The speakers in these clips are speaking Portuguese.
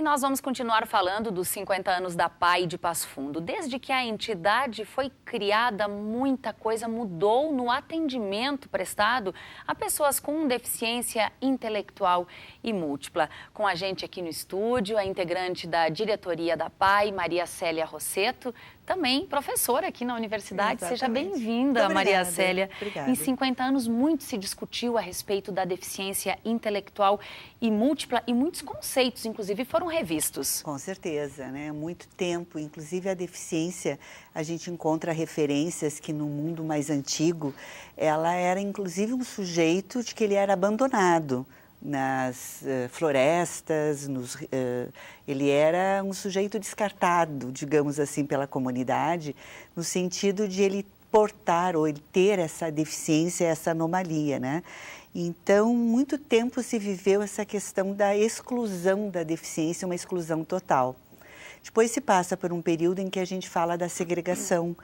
nós vamos continuar falando dos 50 anos da PAI de Passo Fundo. Desde que a entidade foi criada, muita coisa mudou no atendimento prestado a pessoas com deficiência intelectual e múltipla. Com a gente aqui no estúdio, a integrante da diretoria da PAI, Maria Célia Rossetto, também professora aqui na universidade. Exatamente. Seja bem-vinda, Maria Célia. Obrigada. Em 50 anos, muito se discutiu a respeito da deficiência intelectual e múltipla e muitos conceitos, inclusive, foram revistos. Com certeza, né? Muito tempo, inclusive a deficiência, a gente encontra referências que no mundo mais antigo, ela era inclusive um sujeito de que ele era abandonado nas florestas, ele era um sujeito descartado, digamos assim, pela comunidade, no sentido de ele portar ou ele ter essa deficiência, essa anomalia, né? Então, muito tempo se viveu essa questão da exclusão da deficiência, uma exclusão total. Depois se passa por um período em que a gente fala da segregação,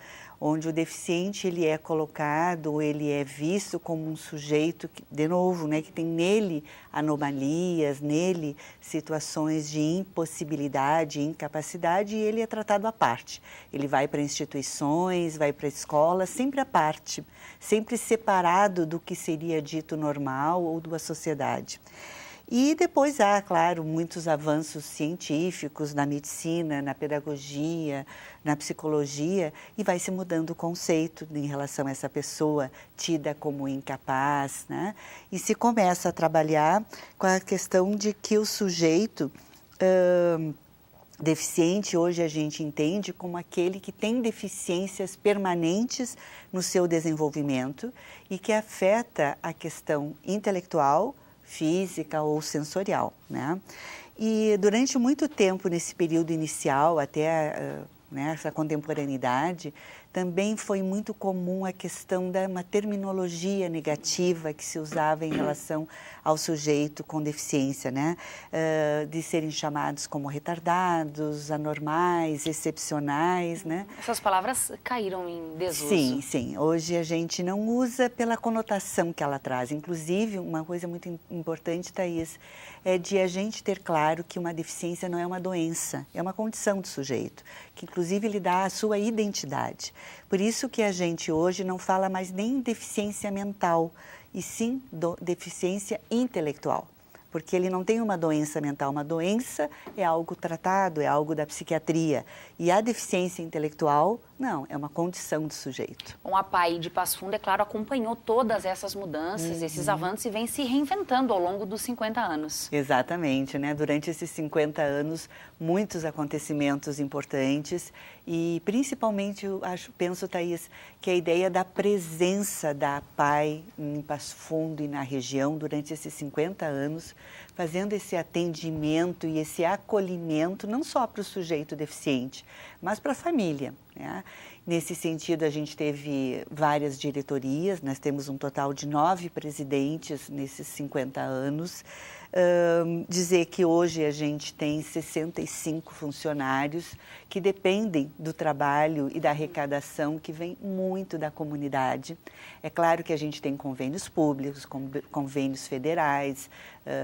onde o deficiente ele é colocado, ele é visto como um sujeito, de novo, né, que tem nele anomalias, nele situações de impossibilidade, incapacidade, e ele é tratado à parte. Ele vai para instituições, vai para escolas, sempre à parte, sempre separado do que seria dito normal ou da sociedade. E depois há, claro, muitos avanços científicos na medicina, na pedagogia, na psicologia, e vai se mudando o conceito em relação a essa pessoa tida como incapaz, né? E se começa a trabalhar com a questão de que o sujeito deficiente, hoje a gente entende como aquele que tem deficiências permanentes no seu desenvolvimento e que afeta a questão intelectual, física ou sensorial, né? E durante muito tempo, nesse período inicial, até essa contemporaneidade, também foi muito comum a questão de uma terminologia negativa que se usava em relação ao sujeito com deficiência, né? De serem chamados como retardados, anormais, excepcionais, né? Essas palavras caíram em desuso. Sim, sim. Hoje a gente não usa pela conotação que ela traz. Inclusive, uma coisa muito importante, Thaís, é de a gente ter claro que uma deficiência não é uma doença, é uma condição do sujeito, que inclusive lhe dá a sua identidade. Por isso que a gente hoje não fala mais nem deficiência mental, e sim deficiência intelectual. Porque ele não tem uma doença mental, uma doença é algo tratado, é algo da psiquiatria. E a deficiência intelectual, não, é uma condição do sujeito. Bom, a PAI de Passo Fundo, é claro, acompanhou todas essas mudanças, esses avanços e vem se reinventando ao longo dos 50 anos. Exatamente, né? Durante esses 50 anos, muitos acontecimentos importantes e principalmente, penso, Thaís, que a ideia da presença da PAI em Passo Fundo e na região durante esses 50 anos, fazendo esse atendimento e esse acolhimento não só para o sujeito deficiente, mas para a família, né? Nesse sentido, a gente teve várias diretorias, nós temos um total de 9 presidentes nesses 50 anos. Dizer que hoje a gente tem 65 funcionários que dependem do trabalho e da arrecadação que vem muito da comunidade. É claro que a gente tem convênios públicos, convênios federais,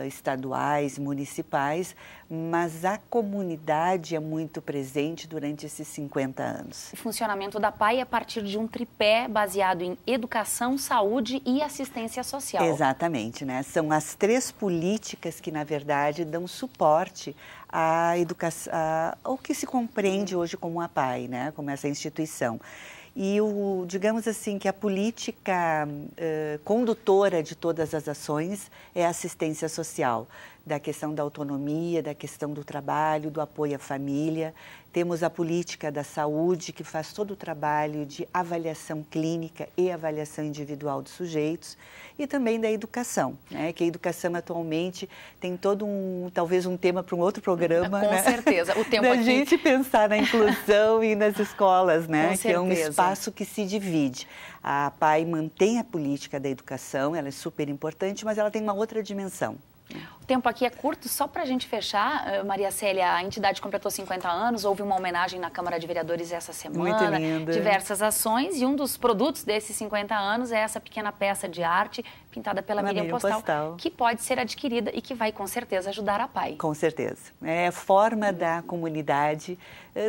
estaduais, municipais, mas a comunidade é muito presente durante esses 50 anos. O funcionamento da PAI é a partir de um tripé baseado em educação, saúde e assistência social. Exatamente, né? São as 3 políticas que, na verdade, dão suporte à educação, ao que se compreende hoje como a PAI, né? Como essa instituição. E, digamos assim, que a política condutora de todas as ações é a assistência social, da questão da autonomia, da questão do trabalho, do apoio à família. Temos a política da saúde, que faz todo o trabalho de avaliação clínica e avaliação individual dos sujeitos. E também da educação, né? Que a educação atualmente tem todo talvez um tema para um outro programa. Com certeza. O tempo da aqui... gente pensar na inclusão e nas escolas, né? Com que é um certeza. Espaço que se divide. A PAI mantém a política da educação, ela é super importante, mas ela tem uma outra dimensão. tempo aqui é curto, só para a gente fechar, Maria Célia, a entidade completou 50 anos, houve uma homenagem na Câmara de Vereadores essa semana. Muito linda. Diversas ações, e um dos produtos desses 50 anos é essa pequena peça de arte pintada pela Miriam Postal, que pode ser adquirida e que vai com certeza ajudar a PAI. Com certeza. É forma da comunidade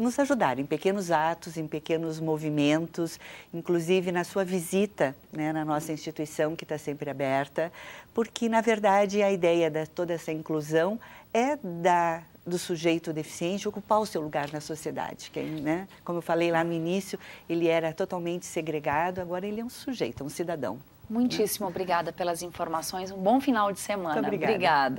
nos ajudar em pequenos atos, em pequenos movimentos, inclusive na sua visita, né, na nossa instituição, que está sempre aberta, porque, na verdade, a ideia de toda essa inclusão é do sujeito deficiente ocupar o seu lugar na sociedade. Que, né, como eu falei lá no início, ele era totalmente segregado, agora ele é um sujeito, é um cidadão. Muitíssimo obrigada pelas informações. Um bom final de semana. Muito obrigada. Obrigada.